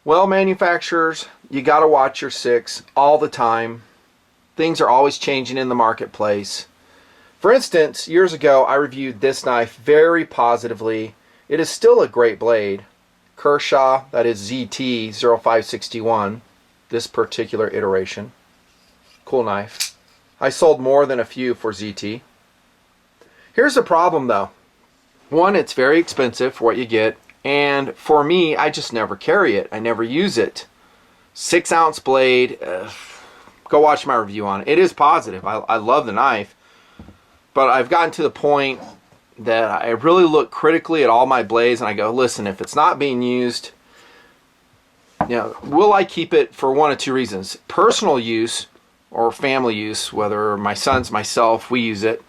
Well, manufacturers, you got to watch your six all the time. Things are always changing in the marketplace. For instance, years ago, I reviewed this knife very positively. It is still a great blade. Kershaw, that is ZT-0561, this particular iteration. Cool knife. I sold more than a few for ZT. Here's the problem though. One, it's very expensive for what you get. And for me, I just never carry it. I never use it. 6-ounce blade. Go watch my review on it. It is positive. I love the knife. But I've gotten to the point that I really look critically at all my blades and I go, listen, if it's not being used, will I keep it for one of two reasons. Personal use or family use, whether my sons, myself, we use it,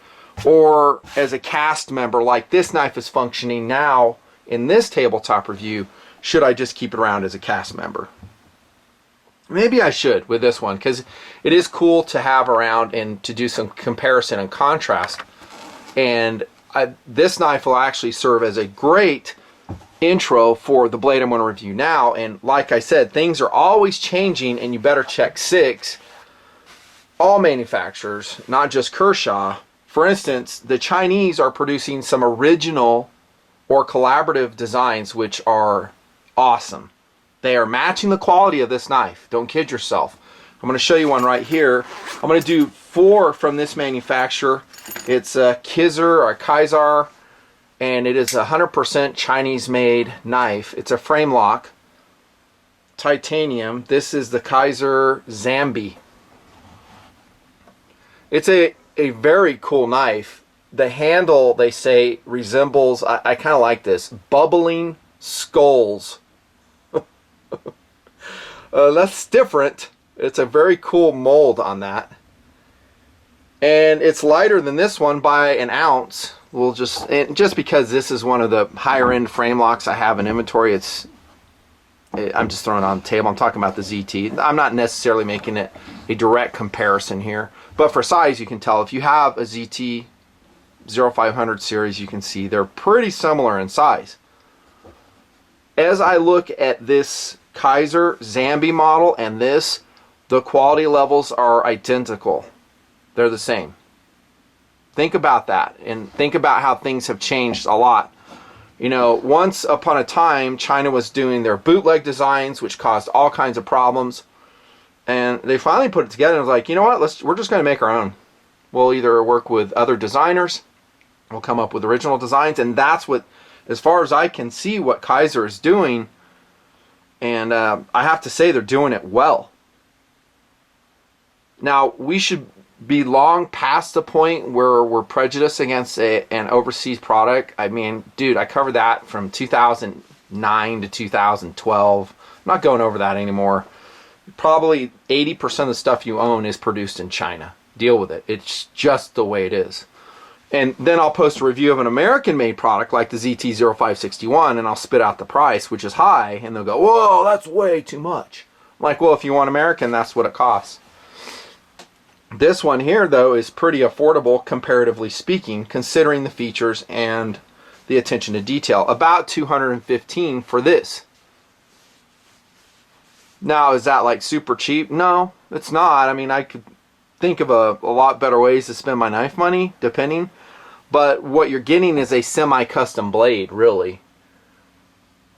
or as a cast member like this knife is functioning now in this tabletop review, should I just keep it around as a cast member? Maybe I should with this one, because it is cool to have around and to do some comparison and contrast. And this knife will actually serve as a great intro for the blade I'm going to review now. And like I said, things are always changing and you better check six. All manufacturers, not just Kershaw. For instance, the Chinese are producing some original or collaborative designs which are awesome. They are matching the quality of this knife. Don't kid yourself. I'm going to show you one right here. I'm going to do 4 from this manufacturer. It's a Kizer, and it is a 100% Chinese made knife. It's a frame lock, titanium. This is the Kizer Zambi. It's a very cool knife. The handle, they say, resembles, I kind of like this, bubbling skulls. That's different. It's a very cool mold on that. And it's lighter than this one by an ounce. We'll just because this is one of the higher end frame locks I have in inventory, I'm just throwing it on the table. I'm talking about the ZT. I'm not necessarily making it a direct comparison here. But for size, you can tell. If you have a ZT 0500 series, you can see they're pretty similar in size. As I look at this Kizer Zambi model and this, the quality levels are identical. They're the same. Think about that and think about how things have changed a lot. Once upon a time, China was doing their bootleg designs, which caused all kinds of problems. And they finally put it together and was like, you know what, we're just going to make our own. We'll either work with other designers, we'll come up with original designs, and that's what, as far as I can see, what Kizer is doing. And I have to say they're doing it well. Now, we should be long past the point where we're prejudiced against an overseas product. I mean, dude, I covered that from 2009 to 2012. I'm not going over that anymore. Probably 80% of the stuff you own is produced in China. Deal with it. It's just the way it is. And then I'll post a review of an American-made product like the ZT-0561, and I'll spit out the price, which is high, and they'll go, whoa, that's way too much. I'm like, well, if you want American, that's what it costs. This one here, though, is pretty affordable, comparatively speaking, considering the features and the attention to detail. About $215 for this. Now, is that like super cheap? No, it's not. I mean, I could think of a lot better ways to spend my knife money, depending. But what you're getting is a semi-custom blade, really.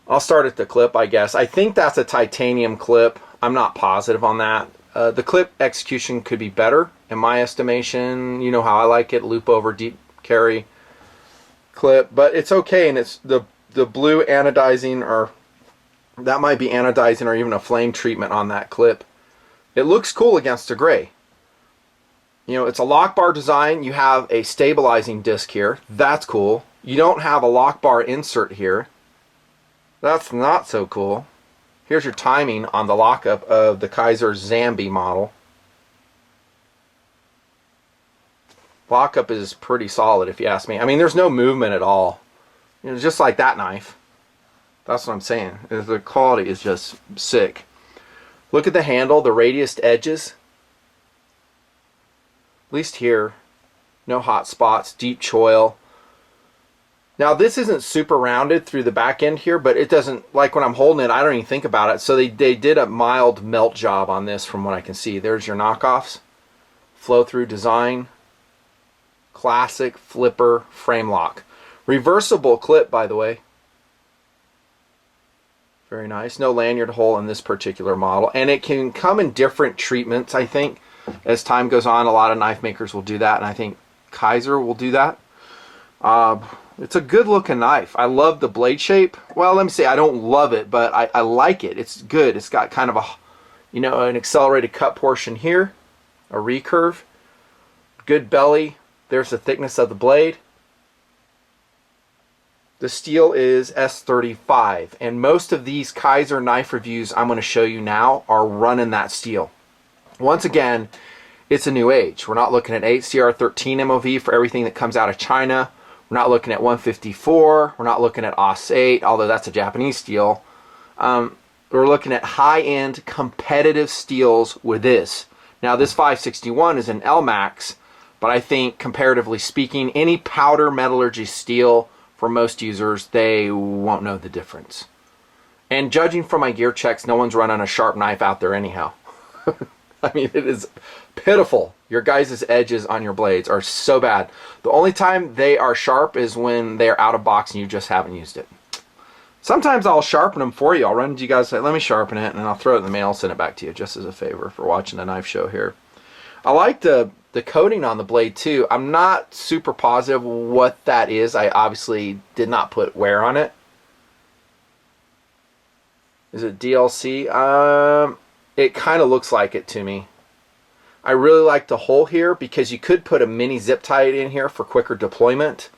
I'll start at the clip, I guess. I think that's a titanium clip. I'm not positive on that. The clip execution could be better, in my estimation. You know how I like it, loop over deep carry clip. But it's okay, and it's the blue anodizing, or that might be anodizing, or even a flame treatment on that clip. It looks cool against the gray. It's a lock bar design. You have a stabilizing disc here. That's cool. You don't have a lock bar insert here. That's not so cool. Here's your timing on the lockup of the Kizer Zambi model. Lockup is pretty solid, if you ask me. I mean, there's no movement at all. Just like that knife. That's what I'm saying. The quality is just sick. Look at the handle, the radiused edges. At least here, no hot spots, deep choil. Now this isn't super rounded through the back end here, but it doesn't, like when I'm holding it, I don't even think about it. So they did a mild melt job on this from what I can see. There's your knockoffs. Flow through design. Classic flipper frame lock. Reversible clip, by the way. Very nice. No lanyard hole in this particular model. And it can come in different treatments, I think. As time goes on, a lot of knife makers will do that, and I think Kizer will do that. It's a good looking knife. I love the blade shape. Well, let me say I don't love it, but I like it. It's good. It's got kind of a, you know, an accelerated cut portion here, a recurve, good belly. There's the thickness of the blade. The steel is S35, and most of these Kizer knife reviews I'm going to show you now are running that steel. Once again, it's a new age. We're not looking at 8CR13 MOV for everything that comes out of China. We're not looking at 154. We're not looking at AUS 8, although that's a Japanese steel. We're looking at high-end competitive steels with this. Now, this 561 is an LMAX, but I think comparatively speaking, any powder metallurgy steel, for most users, they won't know the difference. And judging from my gear checks, no one's running a sharp knife out there anyhow. I mean, it is pitiful. Your guys' edges on your blades are so bad. The only time they are sharp is when they're out of box and you just haven't used it. Sometimes I'll sharpen them for you. I'll run to you guys, say, let me sharpen it, and I'll throw it in the mail, send it back to you just as a favor for watching the knife show here. I like the coating on the blade too. I'm not super positive what that is. I obviously did not put wear on it. Is it DLC? It kind of looks like it to me. I really like the hole here because you could put a mini zip tie in here for quicker deployment.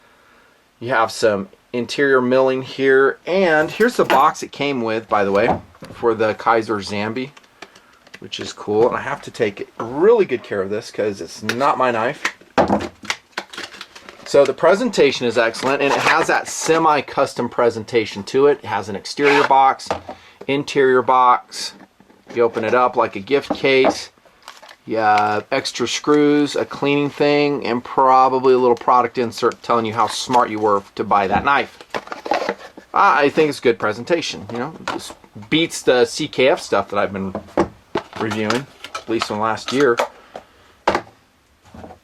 You have some interior milling here, and here's the box it came with, by the way, for the Kizer Zambi, which is cool. And I have to take really good care of this because it's not my knife. So the presentation is excellent, and it has that semi-custom presentation to it. It has an exterior box, interior box. You open it up like a gift case. You have extra screws, a cleaning thing, and probably a little product insert telling you how smart you were to buy that knife. I think it's good presentation. You know, this beats the CKF stuff that I've been reviewing, at least in the last year.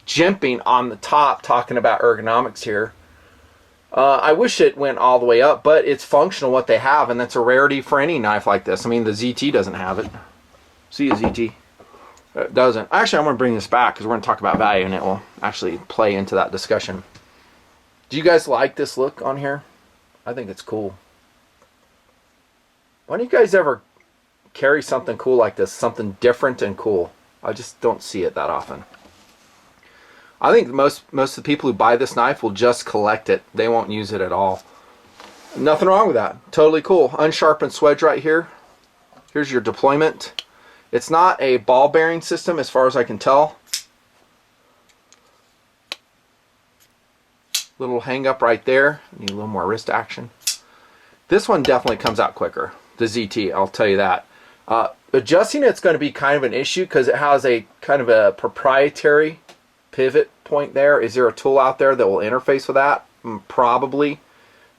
Jimping on the top, talking about ergonomics here. I wish it went all the way up, but it's functional what they have, and that's a rarity for any knife like this. I mean, the ZT doesn't have it. See a ZT? It doesn't. Actually, I'm going to bring this back because we're going to talk about value, and it will actually play into that discussion. Do you guys like this look on here? I think it's cool. Why don't you guys ever carry something cool like this? Something different and cool. I just don't see it that often. I think most of the people who buy this knife will just collect it. They won't use it at all. Nothing wrong with that. Totally cool. Unsharpened swedge right here. Here's your deployment. It's not a ball bearing system as far as I can tell. Little hang up right there. Need a little more wrist action. This one definitely comes out quicker. The ZT, I'll tell you that. Adjusting it's going to be kind of an issue because it has a kind of a proprietary pivot point there. Is there a tool out there that will interface with that? Probably.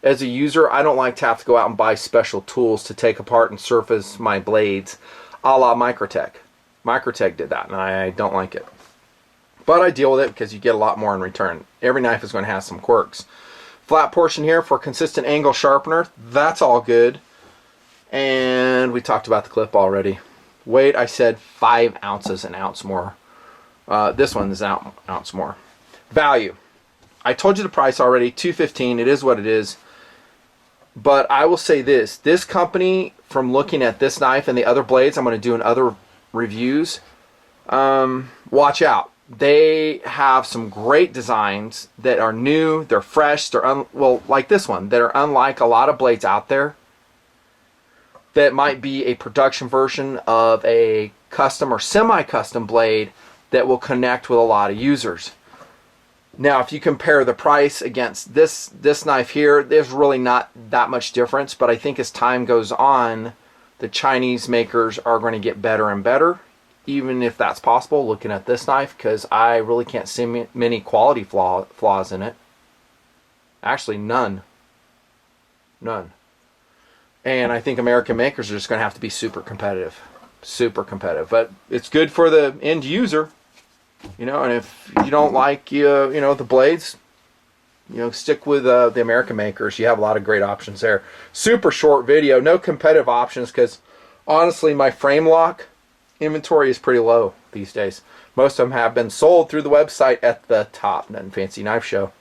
As a user, I don't like to have to go out and buy special tools to take apart and surface my blades, a la Microtech. Microtech did that, and I don't like it. But I deal with it because you get a lot more in return. Every knife is going to have some quirks. Flat portion here for consistent angle sharpener. That's all good. And we talked about the clip already. Weight, I said 5 ounces, an ounce more. This one is an ounce more. Value. I told you the price already, $215. It is what it is. But I will say this. This company, from looking at this knife and the other blades I'm going to do in other reviews, watch out. They have some great designs that are new, they're fresh, they're well, like this one, that are unlike a lot of blades out there that might be a production version of a custom or semi-custom blade that will connect with a lot of users. Now, if you compare the price against this knife here, there's really not that much difference, but I think as time goes on, the Chinese makers are going to get better and better, even if that's possible, looking at this knife, because I really can't see many quality flaws in it. Actually, none. None. And I think American makers are just going to have to be super competitive. Super competitive. But it's good for the end user. You know, and if you don't like, you know, the blades, you know, stick with the American makers. You have a lot of great options there. Super short video. No competitive options because, honestly, my frame lock inventory is pretty low these days. Most of them have been sold through the website at the top, Nut and Fancy Knife Show.